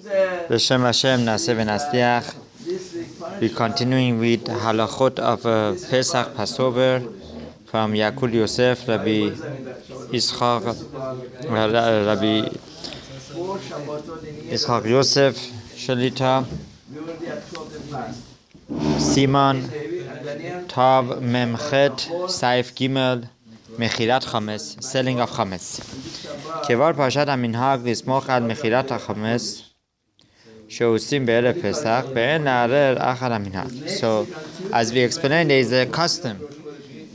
B'Shem Hashem Naseh V'Nastiach. We're continuing with halachot of Pesach Passover from Yalkut Yosef, Rabbi Yitzchak Yosef Shalita Siman Tav Memchet Saif Gimel Mechirat Chametz, selling of Chametz. Kevar Pashat HaMinhag Lismoch Al Mechirat HaChametz שעושים בערב פסח, ואין לערער אחר המנהג. So, as we explained, there is a custom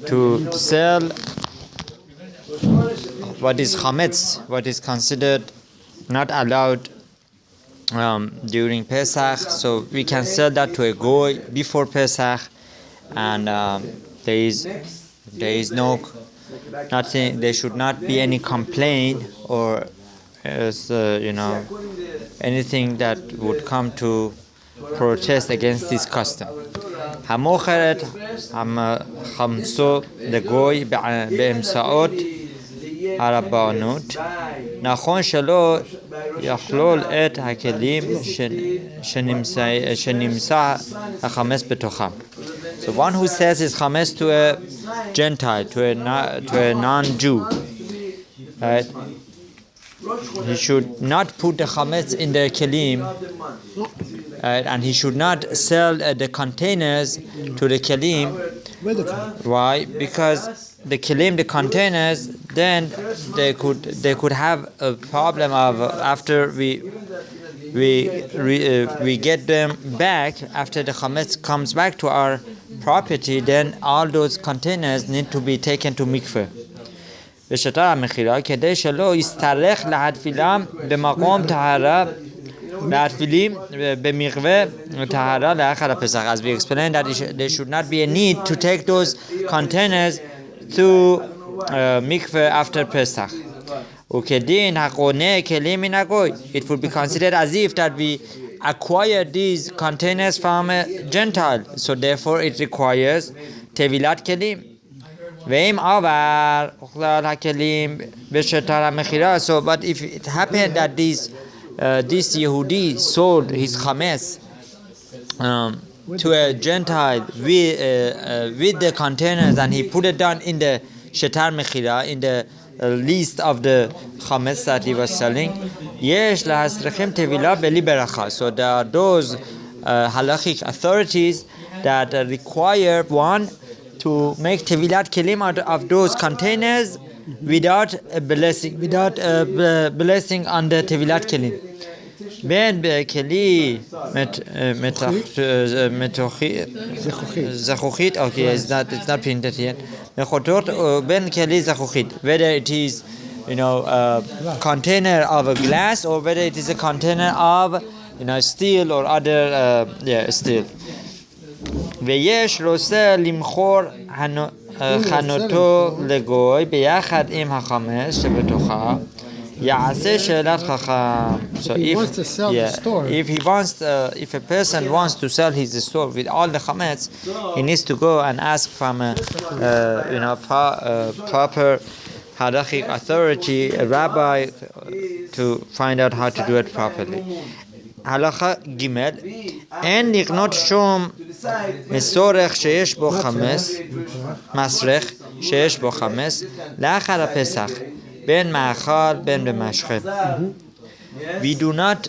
to sell what is chametz, what is considered not allowed during Pesach. So we can sell that to a goy before Pesach, and there is no nothing. There should not be any complaint or anything that would come to protest against this custom. Hamocheret hamso legoy be'emsaot harabanut nachon shelo yachlol et hakelim shenimsa hachametz betocham. So one who sells his chametz to a Gentile, to a non-Jew, right? He should not put the chametz in the kelim, and he should not sell the containers to the kelim. Why? Because the kelim, the containers, then they could have a problem of after we get them back, after the chametz comes back to our property, then all those containers need to be taken to mikveh. בשטר המכירה כדי שלא יצטרך להטבילם במקום טהרה להטבילים במקווה טהרה לאחר הפסח. As we explained that there should not be a need to take those containers to mikveh after Pesach. וכדין הקונה כלים מן הגוי. It would be considered as if that we acquired these containers from a Gentile, so therefore it requires tevilat kelim. So, but if it happened that this Yehudi sold his chametz to a Gentile with the containers, and he put it down in the shetar mechira, in the list of the chametz that he was selling, so there are those halachic authorities that require one to make tevilat kelim out of those containers without a blessing, blessing on the tevilat kelim. Ben keli zachuchit. Okay, it's not printed yet. Ben keli zachuchit. Whether it is a container of a glass or whether it is a container of steel or other steel. ויש רוצה למכור חנותו לגוי ביחד עם החמץ שבתוכה יעשה שאלת חכם. So if a person wants to sell his store with all the chametz, he needs to go and ask from a proper halachic authority, a rabbi, to find out how to do it properly. הלכה ג' אין לקנות שום מסורך שיש בו חמץ, מסרך שיש בו חמץ, לאחר הפסח, בין מאכל בין במשחת. We do not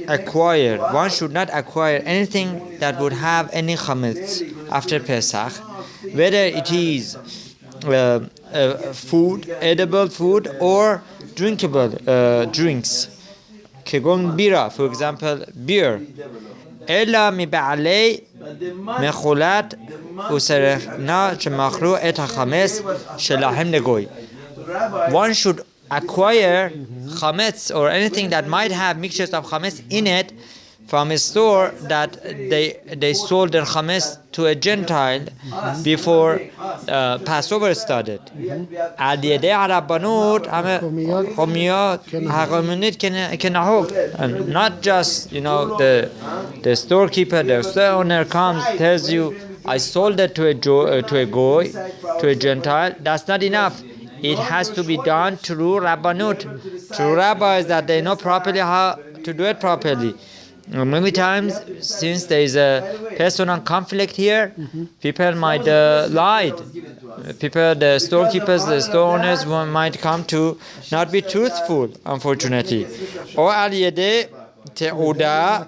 acquire, one should not acquire anything that would have any chametz after Pesach, whether it is food, edible food, or drinkable drinks. כגון בירה, for example, beer. אלא מבעלי מכולת וסרחנה שמכרו את החמץ שלהם לגוי. One should acquire chametz or anything that might have mixtures of chametz in it from a store that they sold their chametz to a Gentile before Passover started. על ידי הרבנות המקומיות כנהוג, and not just the storekeeper, the store owner comes, tells you, I sold it to a goy, to a Gentile. That's not enough. It has to be done through Rabbanut, through rabbis that they know properly how to do it properly. Many times, since there is a personal conflict here, people might lie. People, the storekeepers, the store owners might come to not be truthful, unfortunately. Or al-yede te'uda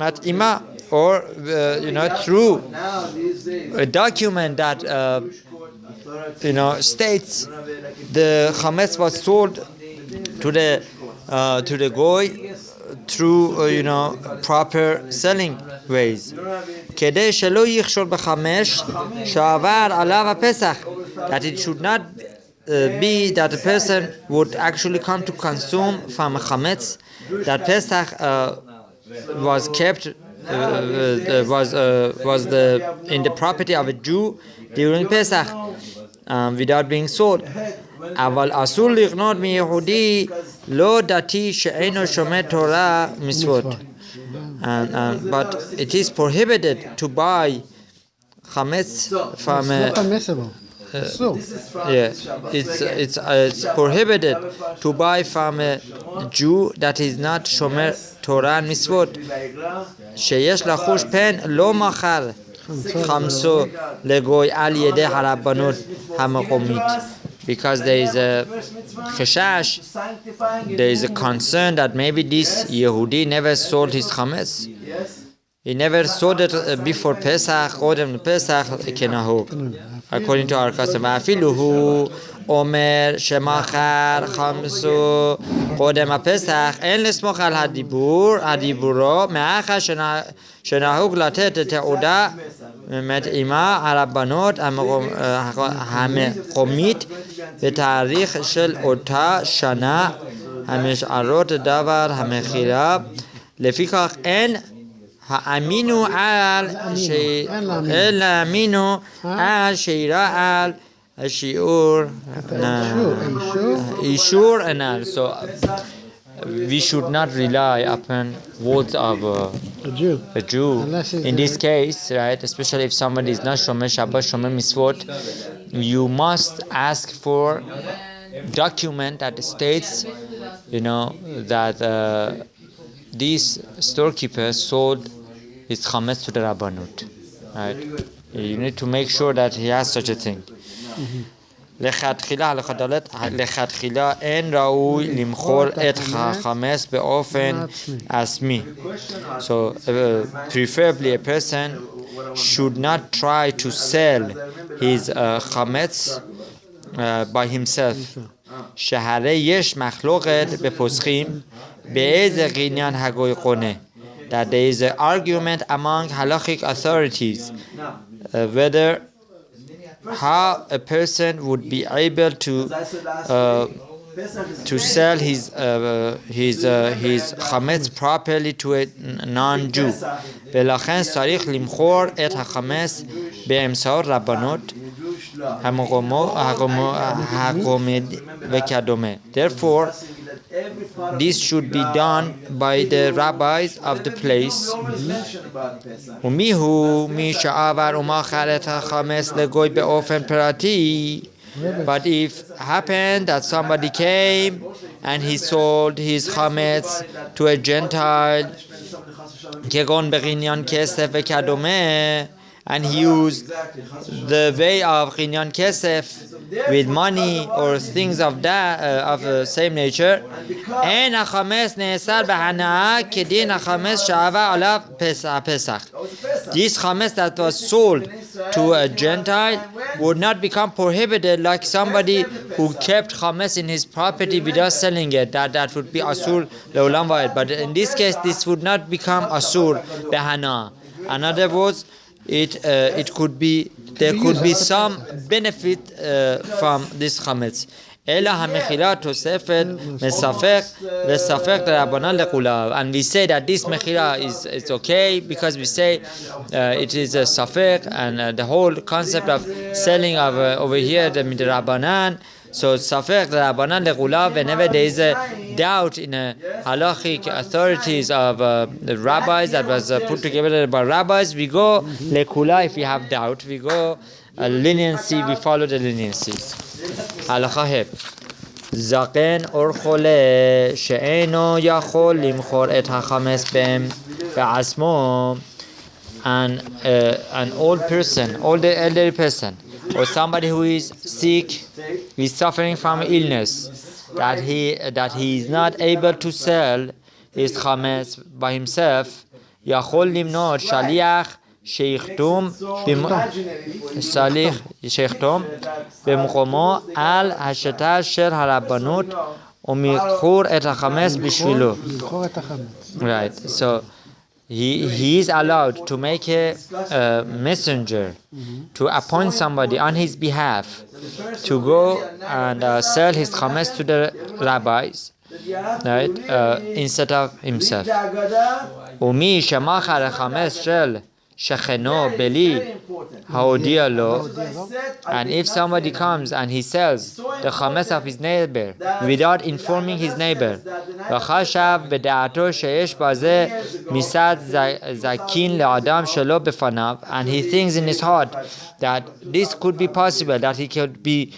mat'ima, or through a document that states the chametz was sold to the goy through proper selling ways. כדי שלא יכשול בחמש שעבר עליו הפסח, that it should not be that a person would actually come to consume from a chametz that Pesach was kept was in the property of a Jew during Pesach without being sold. אבל אסור לקנות מיהודי לא דתי שאינו שומר תורה מצוות. But it is prohibited to buy chametz from it's prohibited to buy from a Jew that is not shomer Torah and mitzvot. שיש לחוש פן לא מכר חמסו לגוי על ידי הרבנות המקומית. Because there is a chashash, there is a concern that maybe this Yehudi never sold his chametz. He never sold it before Pesach, or Pesach, according to our custom. Afiluhu Omer Shemachar Chamsu Kodem Pesach En Lesmoch Al Hadiburo Me'acha Shenahug Latet Te'uda מתאימה על הבנות המקומית בתאריך של אותה שנה המשערות דבר המכירה. לפיכך אין האמינו על שירה על השיעור אישור הנ"ל. So we should not rely upon words of a Jew. In this case, right, especially if somebody is not Shomer Shabbat, Shomer Mitzvot, you must ask for document that states, that this storekeeper sold his chametz to the Rabbanut. Right? You need to make sure that he has such a thing. לכתחילה אין ראוי למכור את החמץ באופן עצמי. So preferably a person should not try to sell his chametz by himself. שהרי יש מחלוקת בפוסחים באיזה עניין הגוי קונה. That there is an argument among halachic authorities whether how a person would be able to sell his chametz properly to a non-Jew. ולכן צריך למכור את החמץ באמצעות רבנות הקומית וכדומה. Therefore, this should be done by the rabbis of the place. ומיהו מי שעבר ומכר את החמץ לגוי באופן פרטי. But if happened that somebody came and he sold his chametz to a Gentile, כגון בקניין כסף וכדומה, and he used the way of Chinyan Kesef with money or things of that of the same nature. And HaChametz ne'esar b'hana'ah kedin HaChametz sha'ava alav Pesach. This chametz that was sold to a Gentile would not become prohibited like somebody who kept chametz in his property without selling it. That would be asur le'olam va'ed. But in this case, this would not become asur b'hana'ah. In other words, there could be some benefit from this chametz. אלא המכירה תוספת מספק וספק לרבנן לכולם. And we say that this mechira is okay because we say it is a safek, and the whole concept of selling of over here the midrabanan. So safek l'rabanan le'chulav. Whenever there is a doubt in a halachic authorities of the rabbis that was put together by rabbis, we go le'kula. If we have doubt, we go leniency. We follow the leniencies. Halacha heb. זקן או חולה שאינו יכול למכור את החמץ בעצמו, an old person, older elderly person, or somebody who is sick, is suffering from illness, that he is not able to sell his chametz by himself, יכול למנות שליח שיחתום במקומו על השטר של הרבנות ומכור את החמץ בשבילו. Right, so he is allowed to make a messenger, to appoint somebody on his behalf to go and sell his chametz to the rabbis, right, instead of himself. ומי שמכר החמץ של שכנו בלי ההודיע לו, and if somebody comes and he sells the chametz of his neighbor without informing his neighbor, וחשב בדעתו שיש בזה מצד זקין לאדם שלא בפניו, and he thinks in his heart that this could be possible, that he could be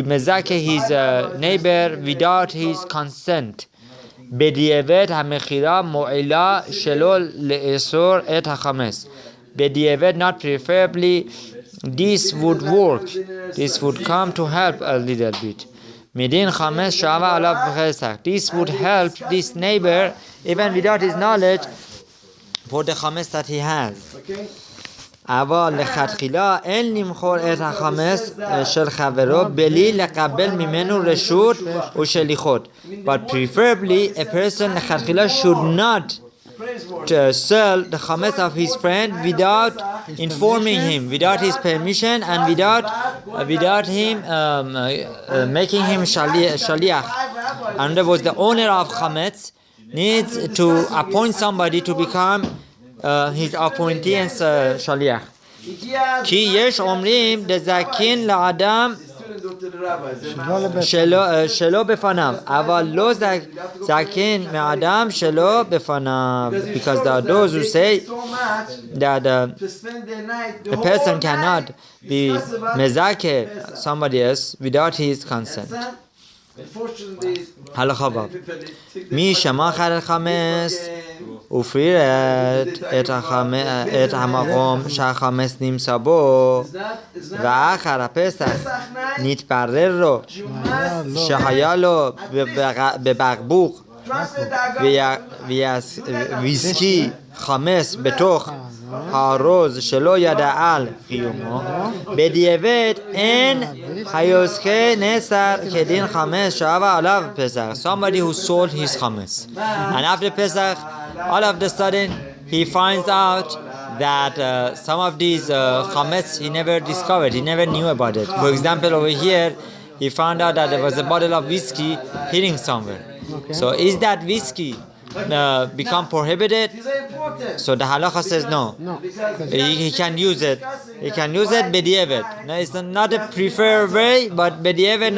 מזכה his neighbor without his consent. בדיעבד המכירה מועילה שלא לאסור את החמץ. בדיעבד, not preferably, this would work, this would come to help a little bit. מדין חמץ שווה עליו בפסח. This would help this neighbor even without his knowledge for the chametz that he has. אבל לכתחילה אין למכור את החמץ של חברו בלי לקבל ממנו רשות ושליחות. But preferably a person לכתחילה should not sell the chametz of his friend without informing him, without his permission, and without him making him shaliach. In other words, the owner of chametz needs to appoint somebody to become his appointee and shaliach. כי יש אומרים דזקין לאדם שלא בפניו, אבל לא זקין מאדם שלא בפניו, because there are those who say that a person cannot be mezake somebody else without his consent. הלכה ו' מי שמכר חמץ ופרירת את המקום שהחמץ נמצא בו ואחר הפסח נתברר לו שהיה לו בבקבוק ויסקי חמץ בתוך הארוז שלא ידע על קיומו, בדיעבד אין היוסקי נסר כדין חמץ שווה עליו פסח. Somebody who sold his chametz, and after Pesach, all of a sudden he finds out that some of these chametz he never discovered, he never knew about it. For example, over here he found out that there was a bottle of whiskey hidden somewhere. Okay. So is that whiskey become prohibited? So the halakha says no. He can use it. He can use it b'di'evet. No, it's not a preferred way, but b'di'evet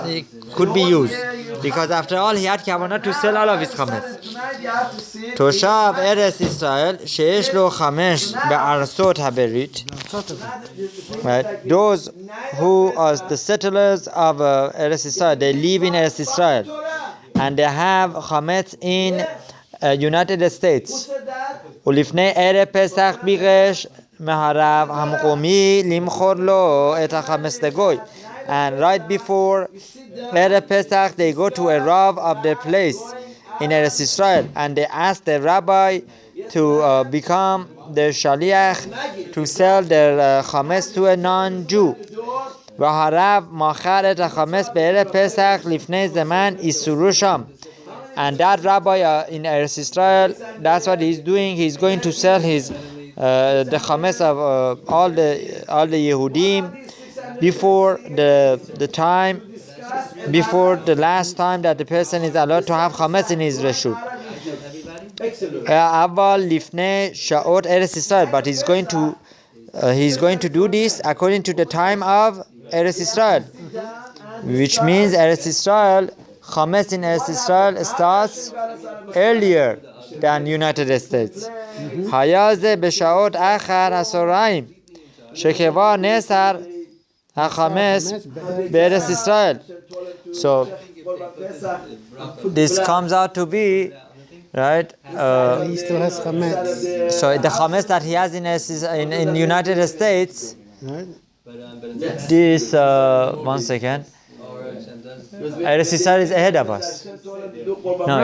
it could be used. Because after all, he had kavanah to sell all of his chametz. Toshav Eretz Israel sheyesh lo chamesh be'arsot haberit. Right, those who are the settlers of Eretz Israel, they live in Eretz Israel, and they have chametz in United States. ולפני ערב פסח ביקש מהרב המקומי למכור לו את החמץ לגוי. And right before Erev Pesach, they go to a Rav of their place in Eretz Israel, and they ask the rabbi to become their shaliach to sell their chametz to a non-Jew. והרב מכר את החמץ בערב פסח לפני זמן איסורו שם. And that rabbi in Eretz Israel, that's what he's doing. He's going to sell his the chametz of all the Yehudim before the time, before the last time that the person is allowed to have chametz in his reshut. Aval lifnei shaot Eretz Israel, but he's going to do this according to the time of Eretz Israel, which means Eretz Israel, chametz in Eretz Israel starts earlier than United States. Hayaze b'shaot achar hasorayim shekeva nesar HaChametz Be'eretz Israel. So this comes out to be, right? He still has chametz. So the chametz that he has in United States, Right? this one second. Eretz Israel is ahead of us. No,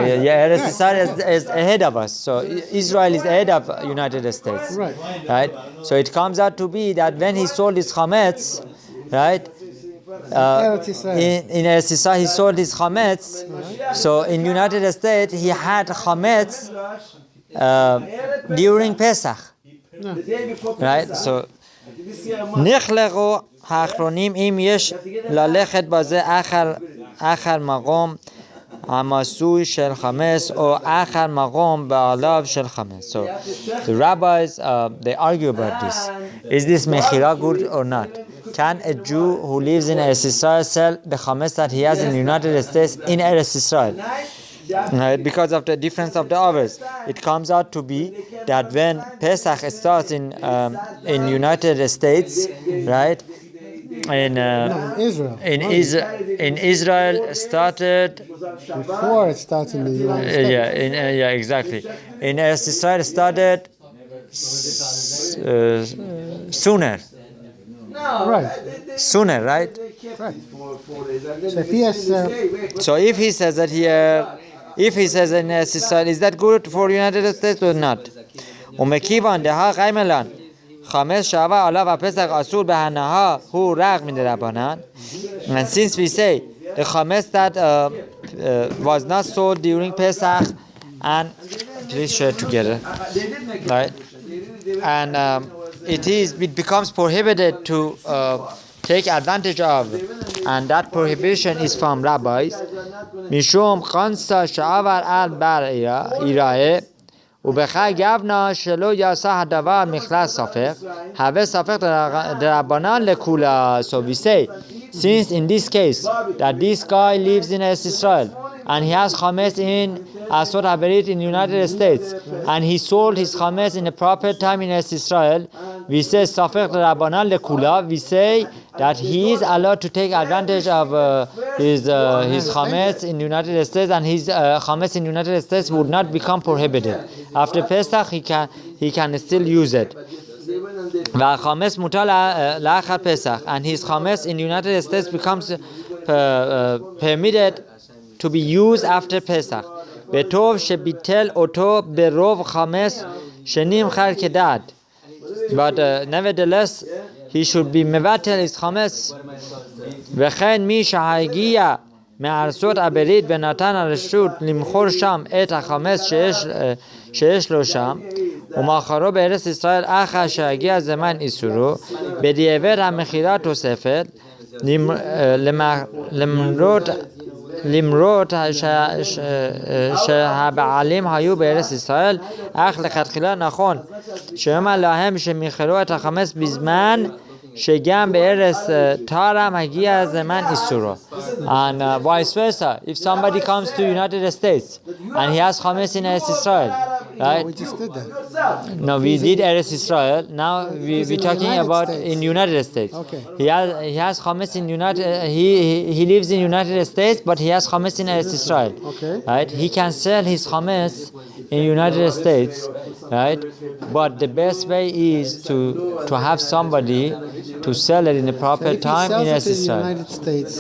Eretz Israel is ahead of us. So Israel is ahead of United States. Right. Right. So it comes out to be that when he sold his chametz, right? In Eretz Israel he sold his chametz. So in United States he had chametz during Pesach. Right. So נכלכו האחרונים אם יש ללכת בזה אחר מקום המסוי של חמץ או אחר מקום בעליו של חמץ. So the rabbis they argue about this. Is this mechira good or not? Can a Jew who lives in Eretz Israel sell the chametz that he has in the United States in Eretz Israel? Because of the difference of the hours, it comes out to be that when Pesach starts in United States, right? In Israel. In Israel started before it starts in the United States. Yeah, exactly. In Israel started sooner. Right. Sooner, right? Right. So if he has, so if he says that here, if he says in Israel, is that good for United States or not? ומכיוון דהה חיימלן חמש שעבר עליו הפסח אסור בהנאה הוא רק מדרבנן. And since we say the chametz that was not sold during Pesach, and please share together, right? And it becomes prohibited to take advantage of, and that prohibition is from rabbis. Mishum khansa sha'avar al bar irae ובכך גבנה שלא יעשה הדבר מכלל ספק, הווה ספק דרבנן לכולה. So we say, since in this case, that this guy lives in Israel, and he has chametz in Asot HaBerit in the United States, and he sold his chametz in a proper time in Israel, we say safek rabbanan lekula. We say that he is allowed to take advantage of his chametz in the United States, and his chametz in the United States would not become prohibited. After Pesach, he can still use it. והחמץ מוטל לאחר פסח, and his chametz in the United States becomes permitted to be used after Pesach. בטוב שביטל אותו ברוב חמץ שנים חר כדעת. But nevertheless, he should be מבטל his חמץ. וכן מי שהגיע מארצות הברית ונתן הרשות למכור שם את החמץ שיש לו שם, ומאחרו בארץ ישראל אחר שהגיע זמן איסורו, בדיעבד המכירה תוספת, למרות שהבעלים היו בארץ ישראל, אך לכתחילה נכון שאומר להם שמכרו את החמץ בזמן שגם בארץ טרם הגיע זמן איסורו. And vice versa, if somebody comes to United States and he has chametz in Eretz Israel, right? we just did that. No, we did Eretz Israel. Now we're talking about in United States. Okay. He has chametz in United. He lives in United States, but he has chametz in Eretz Israel. Okay. Right? He can sell his chametz in United States, right? But the best way is to have somebody to sell it in the proper time in Eretz Israel. In the United States,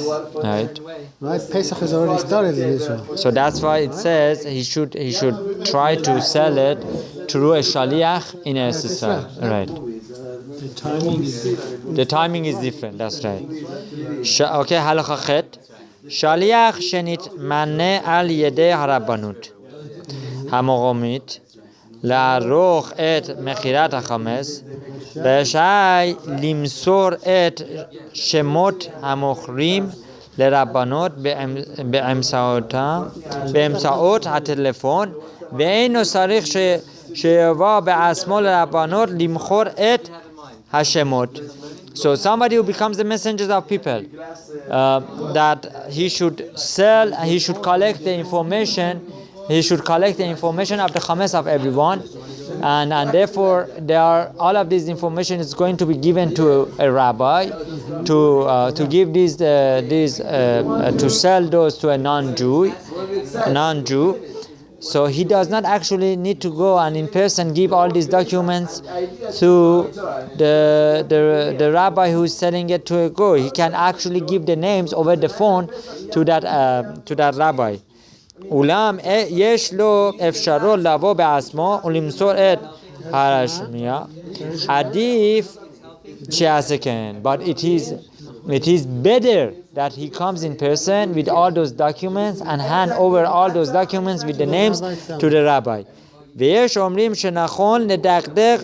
Right. right? Pesach has already started in Israel. So that's why it says he should try to sell it through a shaliach in Eretz Israel. Right. The timing is different. That's right. Okay, halakha chet. Shaliach שנתמנה על ידי הרבנות המקומית לערוך את מכירת החמץ, רשאי למסור את שמות המוכרים לרבנות באמצעות הטלפון, ואינו צריך שיבוא בעצמו לרבנות למכור את השמות. So somebody who becomes the messenger of people, that he should collect the information of the chametz of everyone. and therefore all of this information is going to be given to a rabbi to give these to sell those to a non-Jew. So he does not actually need to go and in person give all these documents to the rabbi who is selling it to a Goy. He can actually give the names over the phone to that rabbi. אולם יש לו אפשרות לבוא בעצמו ולמסור את הרשמיה. עדיף שיעשה כן. But it is better that he comes in person with all those documents and hand over all those documents with the names to the rabbi. ויש אומרים שנכון לדקדק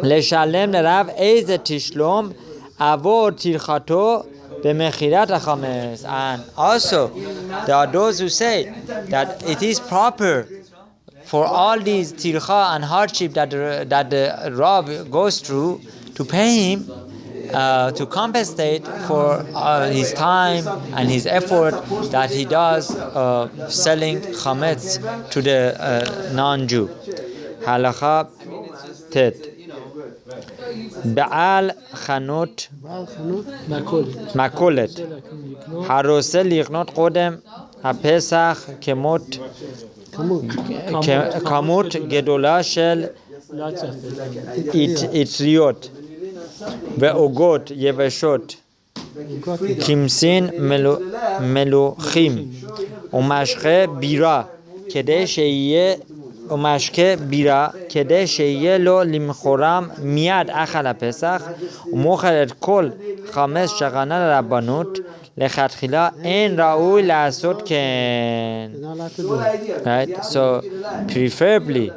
לשלם לרב איזה תשלום עבור טרחתו במכירת החמץ. And also there are those who say that it is proper for all these tircha and hardship that the Rab goes through to pay him to compensate for his time and his effort that he does selling chametz to the non-Jew. Halacha tet. בעל חנות מכולת הרוצה לקנות קודם הפסח כמות גדולה של אטריות ועוגות יבשות כמסין מלוכים ומשקה בירה כדי שיהיה לו למכורם מיד אחל הפסח ומוכר את כל חמץ שגנה לרבנות לכתחילה אין ראוי לעשות כן. Right? So preferably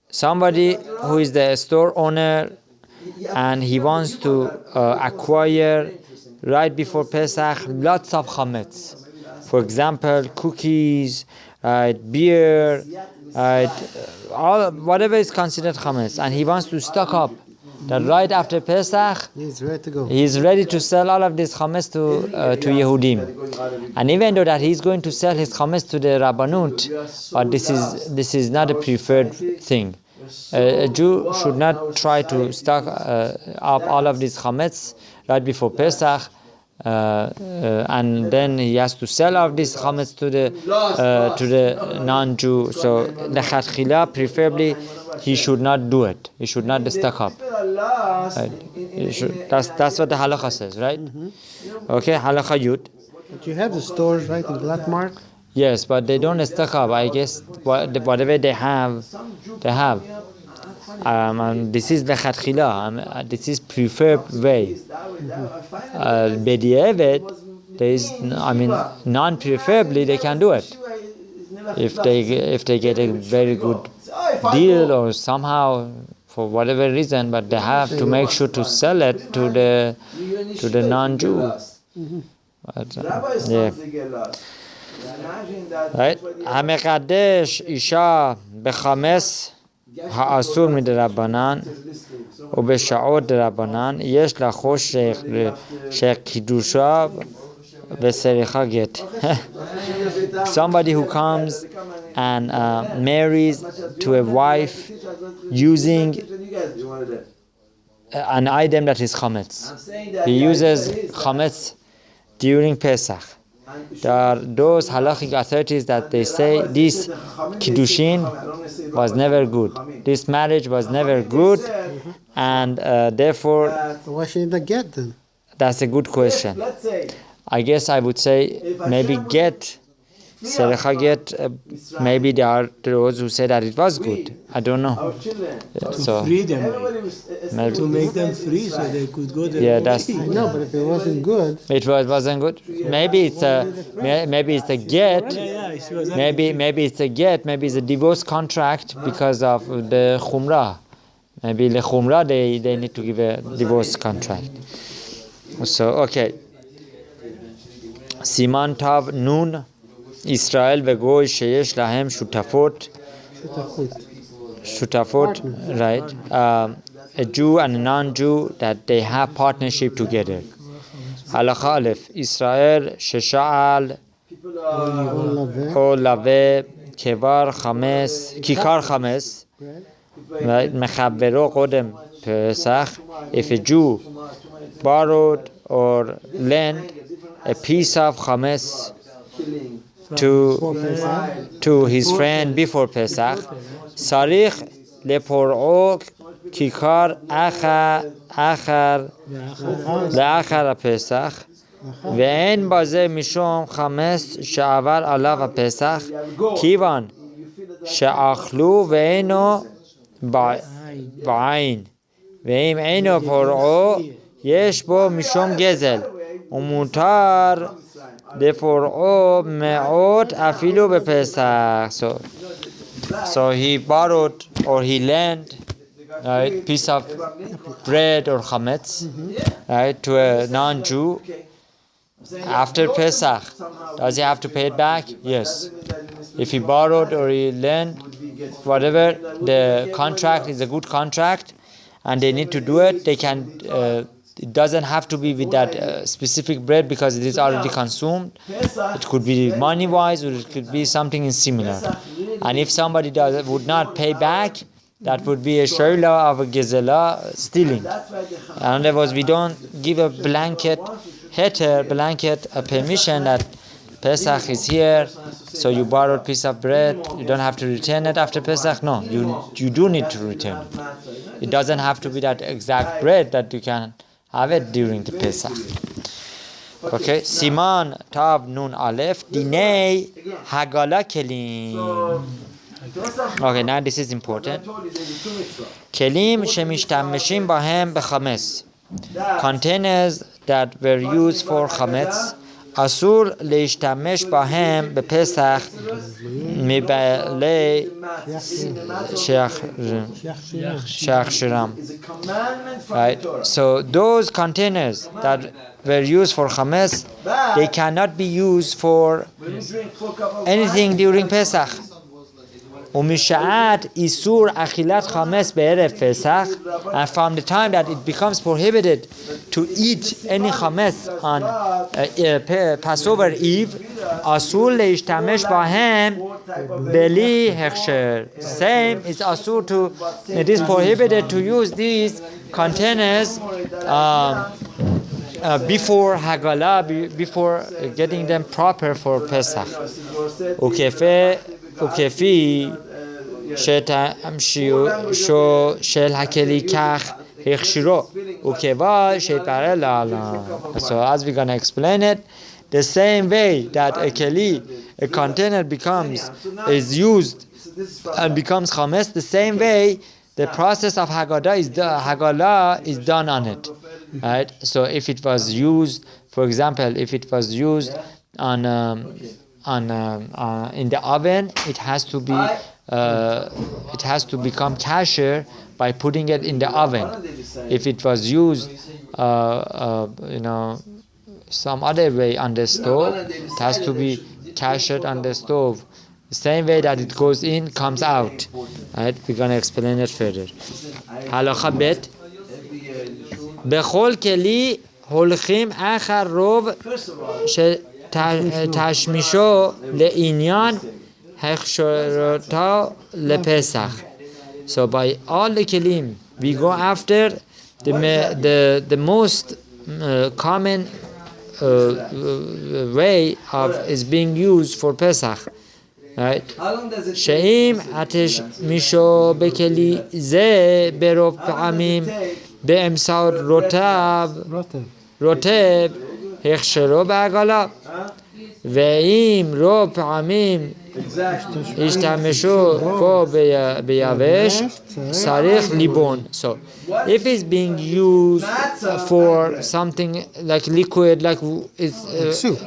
somebody who is the store owner and he wants to acquire right before Pesach lots of chametz, for example cookies, beer, all whatever is considered chametz, and he wants to stock up that right after Pesach He's ready to go. he is ready to sell all of this chametz to Yehudim. And even though that he's going to sell his chametz to the Rabbanut, but this is not a preferred thing. A Jew should not try to stock up all of these chametz right before Pesach, and then he has to sell off this chametz to the non-Jew. So lechatchila, preferably, he should not do it. He should not stock up. Right? That's what the halacha says, right? Okay, halacha yud. But you have the stores, right, in black mark? Yes, but they don't stock up. I guess whatever they have, they have. And this is the chatchila. This is preferred way. B'di'evet, there is, non-preferably they can do it. If they get a very good deal or somehow for whatever reason, but they have to make sure to sell it to the non-Jew. But, yeah. Right? המקדש אישה בחמץ האסור מדרבנן ובשעות דרבנן יש לה חושך שקידושה וסריחה גט. Somebody who comes and marries to a wife using an item that is chametz. He uses chametz during Pesach. There are those halachic authorities that they say this kiddushin was never good. This marriage was never good, and therefore. Why should they get then? That's a good question. I guess I would say maybe get. Serecha get, maybe there are those who say that it was good. I don't know. To free them, maybe. To make them free so they could go there. Yeah, that's. I know, but if it wasn't good. It wasn't good. Maybe it's a get. Maybe it's a get. Maybe it's a divorce contract because of the chumrah. Maybe the chumrah they need to give a divorce contract. So okay. Siman Tav Nun. Israel וגוי שיש להם שותפות, right? A Jew and a non-Jew that they have partnership together. הלכה א', ישראל ששאל או לווה כיכר חמץ right? Mechavero Kodem Pesach. If a Jew borrowed or lent a piece of chametz to his friend before Pesach, Sarich lepor'o kikar achar le'achar Pesach, ve'en baze mishom chametz she'avar alav Pesach, kivan she'achlu ve'eno ba'ain, ve'im eno por'o yesh bo mishom gezel, umutar lepor'o me'ot afilu bePesach. So he borrowed or he lent a piece of bread or chametz, right, to a non-Jew after Pesach. Does he have to pay it back? Yes. If he borrowed or he lent, whatever, the contract is a good contract and they need to do it, they can. It doesn't have to be with that specific bread because it is already consumed. It could be money-wise or it could be something similar. And if somebody would not pay back, that would be a shoila of a gezela, stealing. In other words, we don't give a blanket permission that Pesach is here, so you borrowed a piece of bread, you don't have to return it after Pesach. No, you do need to return it. It doesn't have to be that exact bread that you can have it during the Pesach. Okay, Siman Tav Nun Aleph Dinei Hagala Kelim. Okay, now this is important. Kelim Shemishtameshim Bahem Bechametz. Containers that were used for chametz, Asur leishtamesh bahem bePesach mibalei sheachshiram. Right. So those containers that were used for chametz, they cannot be used for anything during Pesach. Umishaat isur achilat chametz be'erev Pesach, and from the time that it becomes prohibited to eat any chametz on Passover Eve, asur leishtamesh bahem beli hechsher. Same is asur to. It is prohibited to use these containers before Hagala, before getting them proper for Pesach. וכפי שתמשיו של הכלי כך הכשירו וכיוון שהתברר לעולם. So as we're going to explain it, the same way that a container is used and becomes chametz, the same way the process of Hagala is done on it. Right? So if it was used, for example, if it was used on in the oven, it has to become kosher by putting it in the oven. If it was used some other way on the stove, it has to be kosher on the stove. The same way that it goes in, comes out. Right? We're going to explain it further. Halacha bet. Bechol keli holchim achar rov tashmisho le'inyan hechshorota lePesach. So by all the kelim, we go after the most common way of is being used for Pesach. Right? Sheim atesh misho bekeli ze berov pa'amim be'emsaud rotev hechshero ba'agala ve'im rov pa'amim ishtamesho bo be'yavesh sarich libon. So if it's being used for something like liquid, like soup,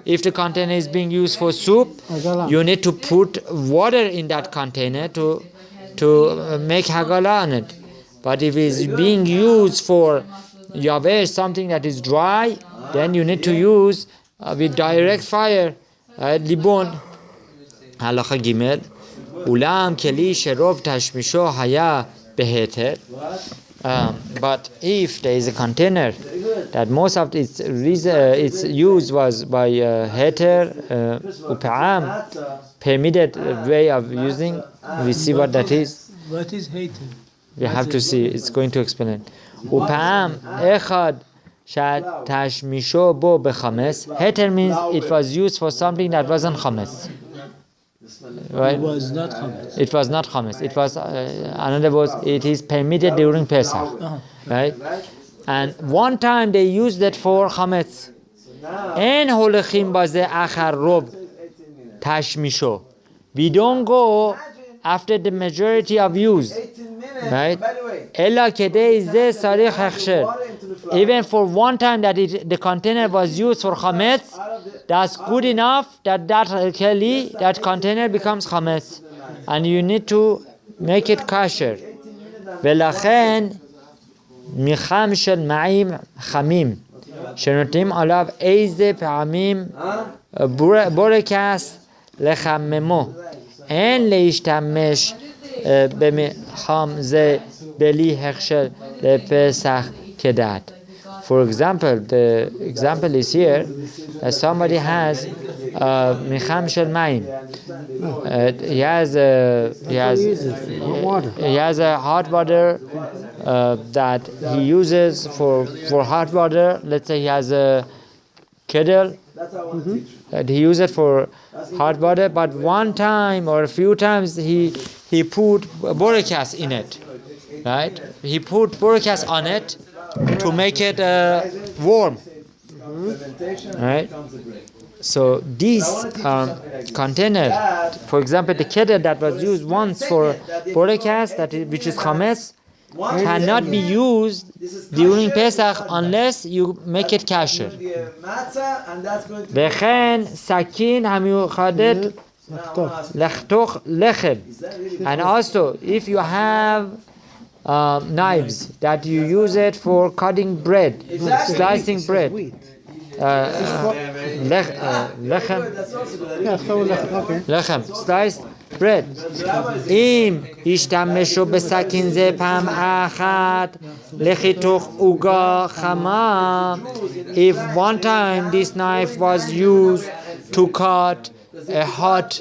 if the container is being used for soup, you need to put water in that container to make hagala on it. But if it's being used for yavesh, something that is dry, then you need to use with direct fire, libon. Halacha gimel. Ulam keli sherov tashmisho haya beheter. But if there is a container that most of its use was by heter up'am, permitted way of using, we see what that is. What is hater? We have to see. It's going to explain. Upam echad tashmisho bo bechametz. Heter means it was used for something that wasn't chametz. Right? It was not chametz. It was not chametz. It was, in other words, it is permitted during Pesach. Right? And one time they used it for chametz. En holechim baze achar rob tashmisho. We don't go after the majority of use. Right? Ella kedei ze sarich hechsher. Even for one time that the container was used for chametz, that's good enough that that container becomes chametz, and you need to make it kosher. ולכן מיחם של מים חמים שנותנים עליו איזה פעמים בורקס לחממו, אין להשתמש במחם זה בלי הכשר לפסח כדת. For example, the example is here. Somebody has micham shel mayim. He has a hot water that he uses for hot water. Let's say he has a kettle that he uses for hot water, but one time or a few times he put borikas in it, right? He put borikas on it to make it warm, right? So these container, for example, the kettle that was used once for borikas, which is chametz, cannot be used during Pesach unless you make it kosher. וכן סכין המיוחדת לחתוך לחם. And also, if you have knives that you use it for cutting bread, slicing bread. Lechem, sliced bread. אם ישתמשו בסכין זה פעם אחת לחיתוך עוגה חמה. If one time this knife was used to cut a hot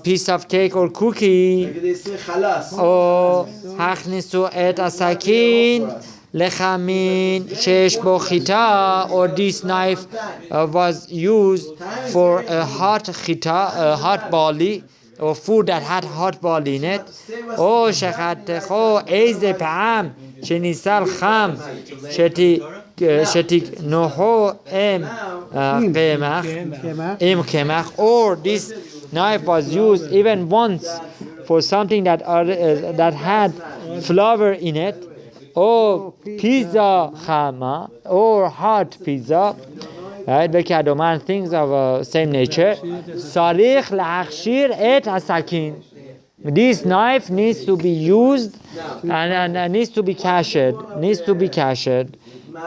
piece of cake or cookie, או הכניסו את הסכין לחמין שיש בו חיטה, or this knife was used for a hot חיטה, a hot barley, or food that had hot barley in it, או שחתכו איזה פעם שניסל חם שתקנוחו עם קמח, or this knife was used even once for something that had flour in it, or pizza chama, or hot pizza, right? Bekadoman, things of same nature. Sarich la'achshir et hasakin. This knife needs to be used and needs to be kashed.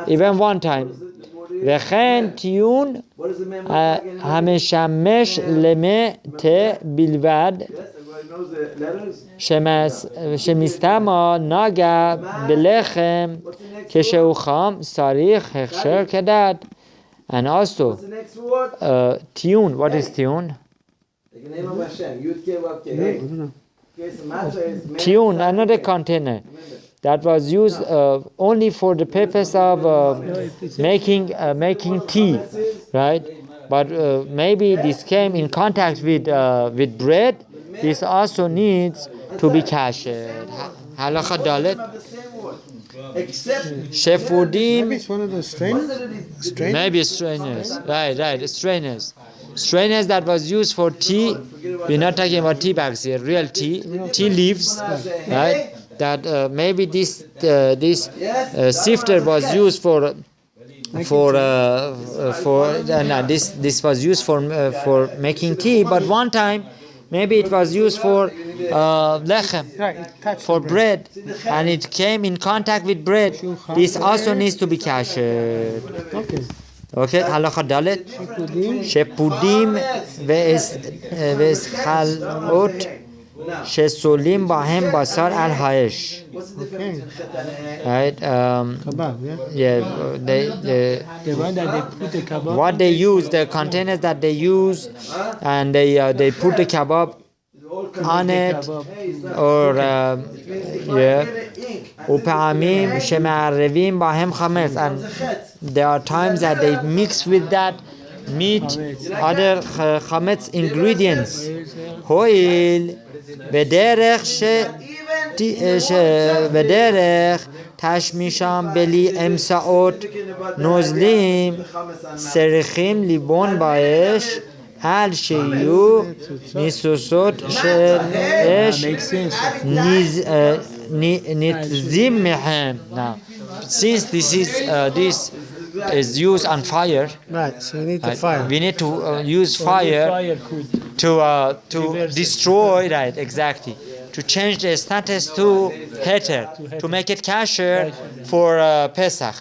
Even one time. וכן טיעון המשמש למה תה בלבד שמסתמה נגע בלחם כשהוא חם צריך הכשר כדת. And also טיעון, what is טיעון? טיעון, another container that was used only for the purpose of making tea, right? But maybe this came in contact with bread. This also needs to be kashed. Halacha dalet. Sefaradim. Maybe it's one of those strainers. Maybe strainers. Right. Strainers that was used for tea. We're not talking about tea bags here. Real tea leaves, right? That maybe this sifter was used this was used for making tea, but one time maybe it was used for lechem, for bread, and it came in contact with bread. This also needs to be kashed. Okay, halacha dalet. Shepudim ve'eschalot shesolim bahem basar al haesh. Right? What they use, the containers that they use, and they put the kebab on it, or ופעמים שמערבים בהם חמץ, and there are times that they mix with that meat other chametz ingredients. הואיל בדרך תשמישם בלי אמצעות נוזלים צריכים ליבון באש עד שיהיו ניסוסות של אש נתזים מהם. Now, since this is used on fire, Right, so we need the fire. we need to use fire to destroy, right, exactly, to change the status to heter, to make it kasher for Pesach.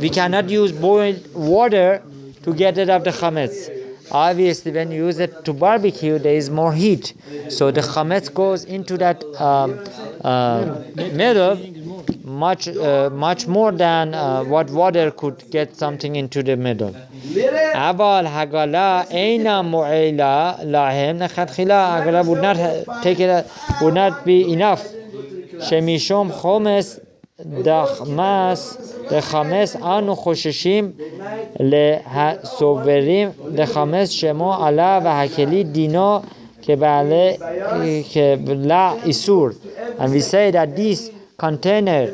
We cannot use boiled water to get rid of the chametz. Obviously, when you use it to barbecue, there is more heat, so the chametz goes into that middle much more than what water could get something into the middle. אבל הגלה אינה מועילה להם לכתחילה. הגלה would not take it, would not be enough. שמשום חומס דחמס אנו חוששים להסוברים דחמס שמו עלה והכלי דינו כבלע איסור. And we say that this container,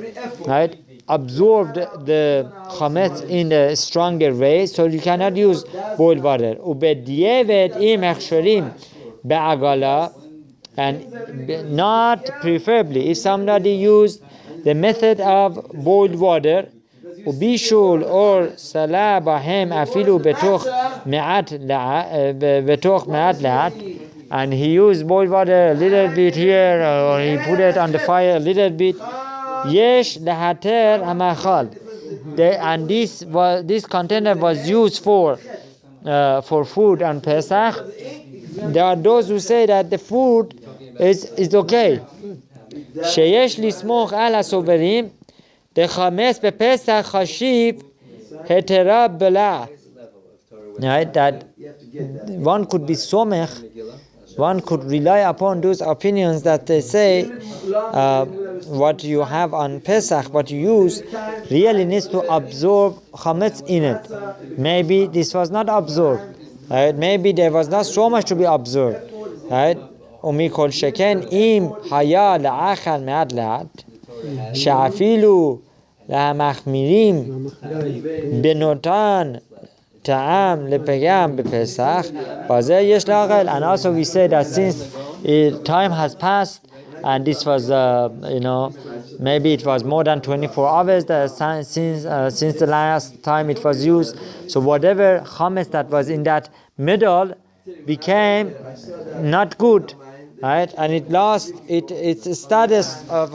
right, absorbed the chametz in a stronger way, so you cannot use boiled water. ובדיעבד אם הכשרים בעגלה, and not preferably if somebody used the method of boiled water, ובישול or סלה בהם אפילו בתוך מעט לאט, and he used boiled water a little bit here, or he put it on the fire a little bit, יש להתר המאכל. And this container was used for food on Pesach. There are those who say that the food is okay. שיש לסמוך על הסוברים דחמץ בפסח חשיב התרה בלע. Right, that one could be somech, one could rely upon those opinions that they say what you have on Pesach, what you use, really needs to absorb chametz in it. Maybe this was not absorbed, right? Maybe there was not so much to be absorbed, right? ומכל שכן אם היה לאכל מעט לאט, שאפילו למחמירים בנותן טעם לפגם בפסח, בזה יש לאכל. And also we say that since time has passed, and this was, maybe it was more than 24 hours since the last time it was used, so whatever chametz that was in that middle became not good, right? And it lost its status of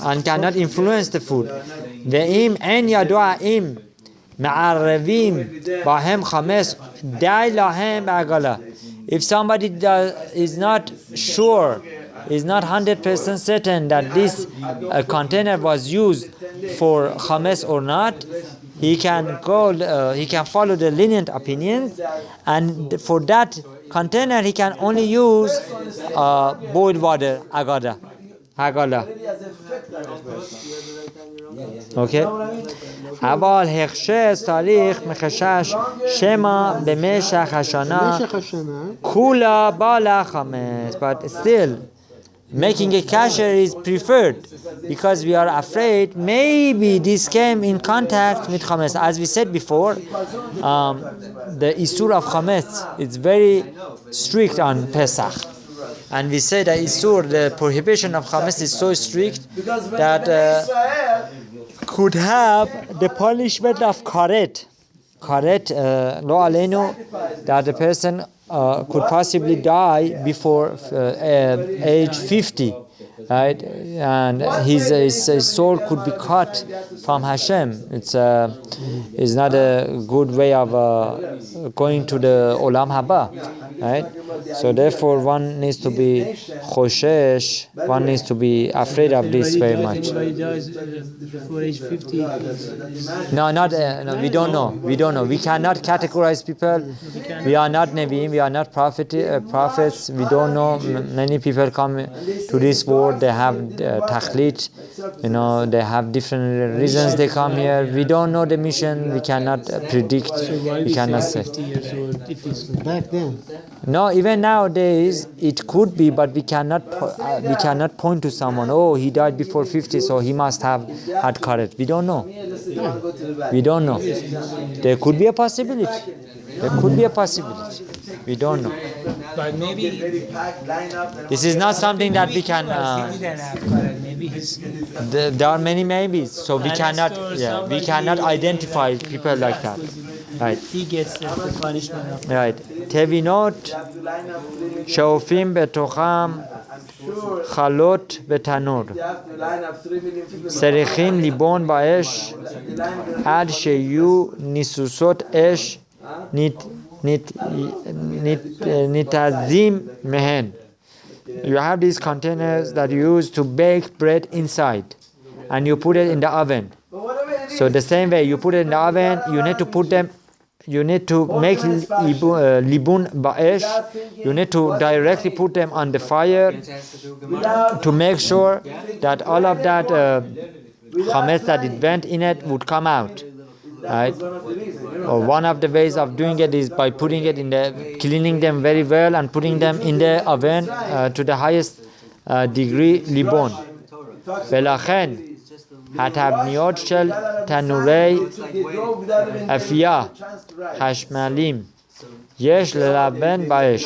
and cannot influence the food. ואם אין ידוע אם מערבים בהם חמץ די להם בעגלה. If somebody is not sure, is not 100% certain that this container was used for chametz or not, he can follow the lenient opinions, and for that container he can only use boiled water, agala. Okay. אבל הכשר צריך מחשש שמא במשך השנה כולה בא לחמץ. But still, making a kasher is preferred because we are afraid maybe this came in contact with chametz. As we said before, the isur of chametz is very strict on Pesach. And we say that isur, the prohibition of chametz, is so strict that could have the punishment of karet, lo aleinu, that the person could possibly die before age 50. right? And his soul could be cut from Hashem. It's not a good way of going to the Olam Haba, right? So therefore one needs to be choshesh, one needs to be afraid of this very much. Everybody dies before age 50. No, we don't know. We cannot categorize people. We are not Nevi'im, we are not prophets. We don't know. Many people come to this world, they have tachlit, they have different reasons they come here. We don't know the mission, we cannot predict, we cannot say. 50 years old if it's Back then. No, even nowadays it could be, but we cannot point to someone, oh, he died before 50, so he must have had courage. We don't know. We don't know. There could be a possibility. We don't know. But maybe This is not something that we can. maybe his There are many maybes, so we cannot identify people like that. Right. he gets the punishment of Right. Tevinot shaofim betocham chalot betanur serichim libon ba'esh ad sheyu nisusot esh nitazim mehen. You have these containers that you use to bake bread inside, and you put it in the oven. So the same way you put it in the oven, you need to make libun ba'esh. You need to directly put them on the fire to make sure that all of that chametz that it went in it would come out. Right? Or one of the ways of doing it is by putting it cleaning them very well and putting them in the oven to the highest degree libon. ולכן התבניות של תנורי אפייה חשמליים יש ללבן באש.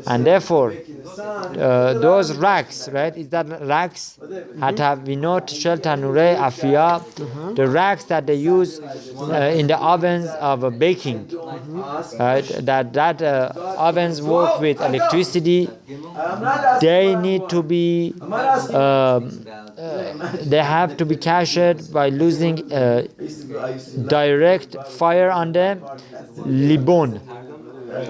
And therefore, those racks, right? Is that racks? Hatavinot shel tanurei afia, the racks that they use in the ovens of baking, right? That ovens work with electricity. They need to be, they have to be cashed by losing direct fire on them, libon. And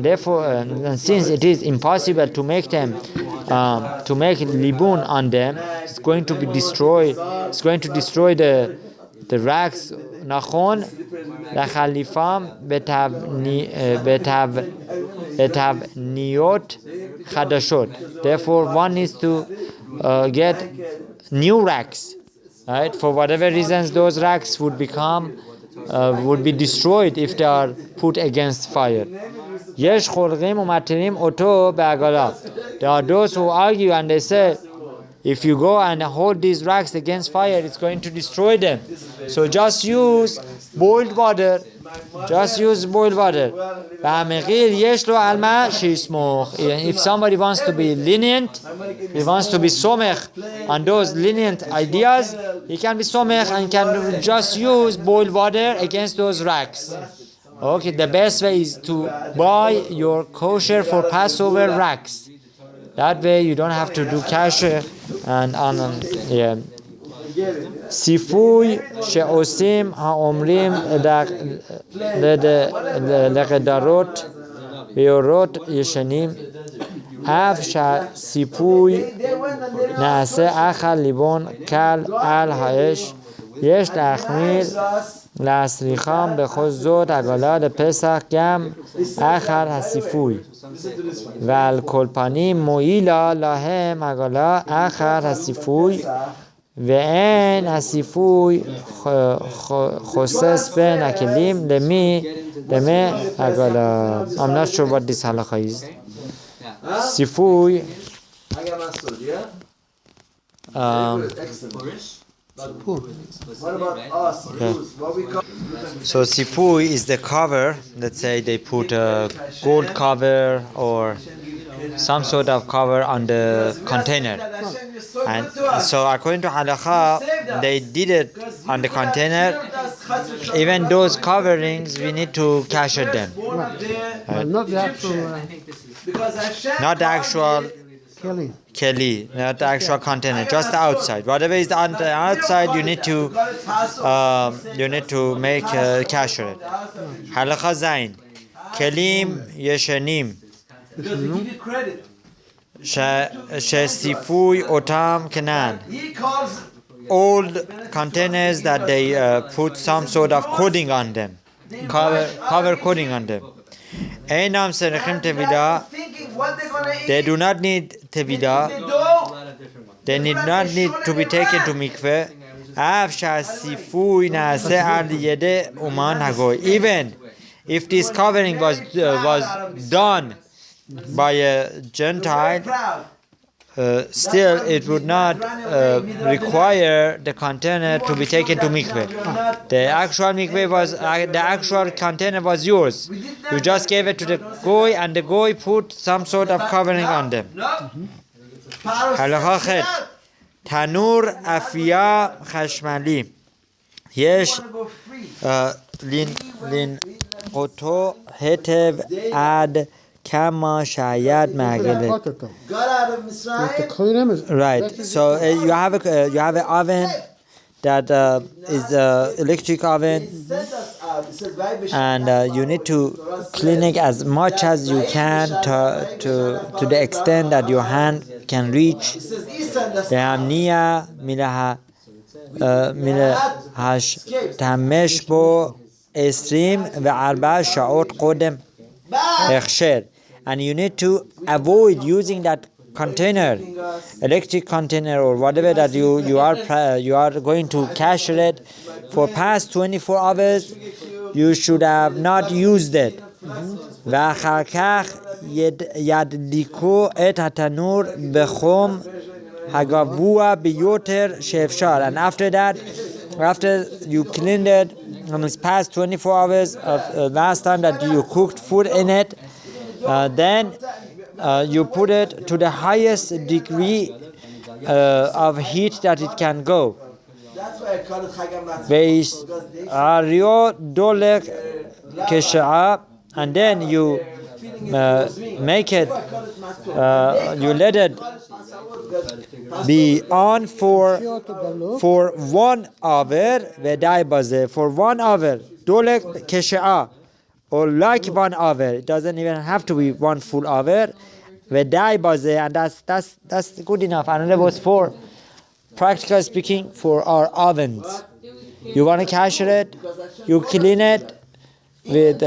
therefore, and since it is impossible to make them, to make libun on them, it's going to be destroyed. It's going to destroy the racks. Nachon lechalifam betavniot chadashot. Therefore, one needs to get new racks. Right? For whatever reasons, those racks would be destroyed if they are put against fire. There are those who argue and they say, if you go and hold these racks against fire, it's going to destroy them. So just use boiled water. If somebody wants to be lenient, he wants to be somech on those lenient ideas, he can be somech and can just use boiled water against those racks. Okay, the best way is to buy your kosher for Passover racks. That way you don't have to do kasher and yeah. סיפוי שעושים האומרים לגדרות ביורות ישנים אף שהסיפוי נעשה אכל ליבון קל על האש יש להחמיר להסריחם בכל זאת עגלה לפסח גם אכל הסיפוי ועל כל פנים מועילה להם עגלה אכל הסיפוי ואין הסיפוי חוסס בין הכלים למי עגלה. I'm not sure what this halakha is. סיפוי So sipui is the cover. Let's say they put a gold cover or some sort of cover on the container, and so according to halakha, they did it on the container even those coverings, we need to kasher them. But not the actual Not the actual killing. keli, not the actual container, just the outside. Whatever is on the outside, you need to make kasher it. Halakha zayin, kelim yeshanim, shesifui otam kenan. Old containers that they put some sort of coating on them, cover coating on them. Einam serechim tevida. They do not need tevida. They need not need to be taken to mikveh. Even if this covering was done by a Gentile, still it would not require the container to be taken to mikveh. The actual mikveh was the actual container was yours. You just gave it to the goy, and the goy put some sort of covering on them. Halakha chet, tanur afia chashmali. Yesh lin oto hetev ad kama shayad magelet. You have to clean them. Right. So you have an oven that is an electric oven, and you need to clean it as much as you can to the extent that your hand can reach. تمش بو استریم و 4 ساعت قدم اخشر. And you need to avoid using that container, electric container or whatever that you are going to kasher it for past 24 hours. You should have not used it. ואחר כך ידליקו את התנור בחום הגבוה ביותר שאפשר. And after that, after you cleaned it, and it's past 24 hours of last time that you cooked food in it, then you put it to the highest degree of heat that it can go. And then you make it, you let it be on for 1 hour. For 1 hour, dolek kesha'a, or like 1 hour. It doesn't even have to be 1 full hour. And that's good enough. And it was for, practically speaking, for our ovens. You want to kasher it, you clean it with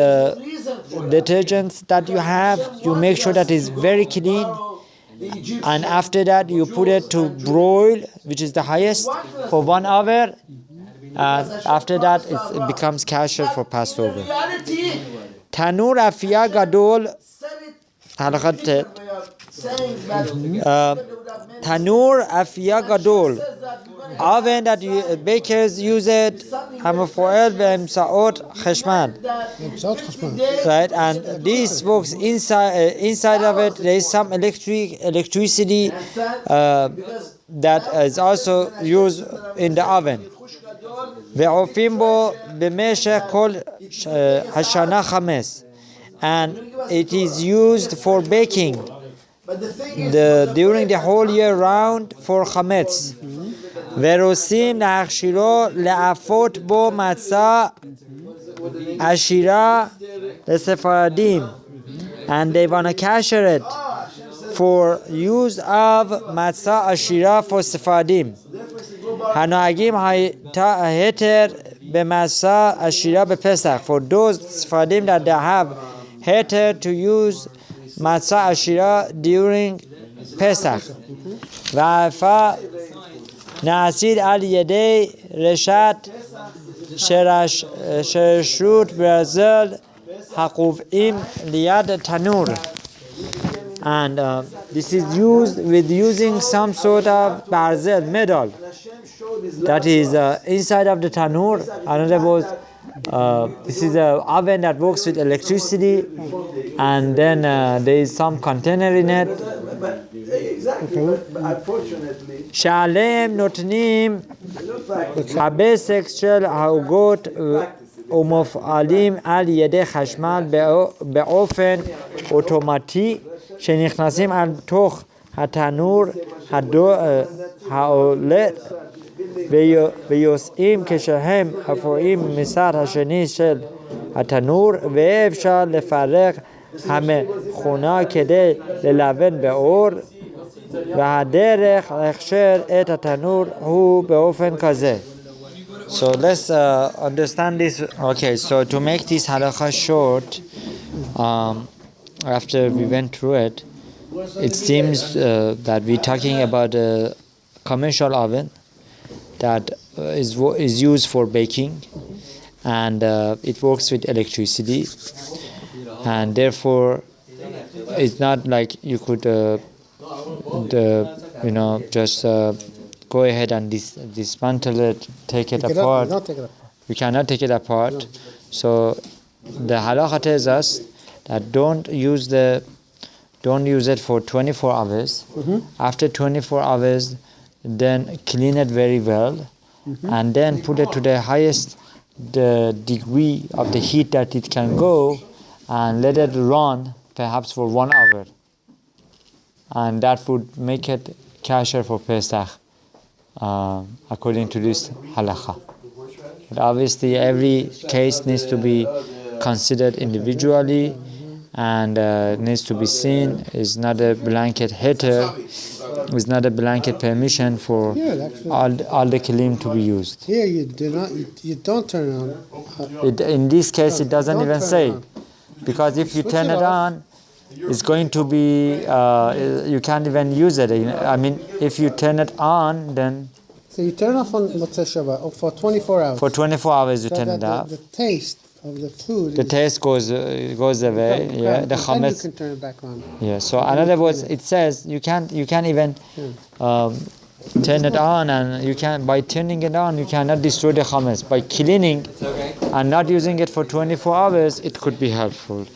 detergents that you have. You make sure that it's very clean. And after that, you put it to broil, which is the highest, for 1 hour. And after that, it becomes kasher for Passover. Tanur afia gadol. Tanur afia gadol. Oven that bakers use it. Hamafoel be'emsaot cheshman. Right, and these folks inside of it, there is some electricity that is also used in the oven. Ve'ofim bo b'meshech kol hashana chames, and it is used for baking during the whole year round for chametz. Verosim nachshiro le'afot bo matzah ashira Sefaradim, and they want to kasher it for use of matzah ashira for Sefaradim. Hanagim heter b'matzah ashira b'Pesach, for those Sefaradim that they have heter to use matzah ashira during Pesach. Va'afa na'asid al yedei reshat shereshut brazil hakuvim liyad tanur. And this is used with using some sort of barzel, metal, that is inside of the tanur. Another was this is an oven that works with electricity, and then there is some container in it. Shalem notnim הבסק של העוגות ומופעלים על ידי חשמל באופן אוטומטי שנכנסים על תוך התנור העולה ויוצאים כשהם אפויים מצד השני של התנור, ואפשר לפרק המכונה כדי ללבן באור, והדרך להכשיר את התנור הוא באופן כזה. So let's understand this. Okay, so to make this halakha short, after we went through it, it seems that we're talking about a commercial oven that is used for baking, and it works with electricity, and therefore it's not like you could just go ahead and dismantle it, take it apart. You cannot take it apart. So the halakha tells us that don't use it for 24 hours. After 24 hours, then clean it very well, and then put it to the highest degree of the heat that it can go, and let it run perhaps for 1 hour, and that would make it kosher for Pesach, according to this halakha. But obviously every case needs to be considered individually, and needs to be seen. Is not a blanket heter, is not a blanket permission for all the kelim to be used. Here you don't turn it on. In this case it doesn't even say, because if you turn it on, it's going to be, you can't even use it. I mean, if you turn it on, then... So you turn off on Motzei Shabbat for 24 hours. For 24 hours you turn it off. The taste of the food. The taste goes away. Yeah, the chametz. Then you can turn it back on. Yeah. So in other words, it says you can't even turn it on, and you can, by turning it on, you cannot destroy the chametz. By cleaning and not using it for 24 hours, it could be helpful.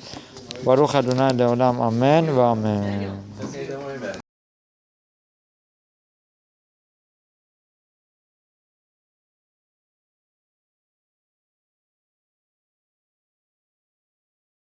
Baruch Adonai le'olam. Amen. Amen.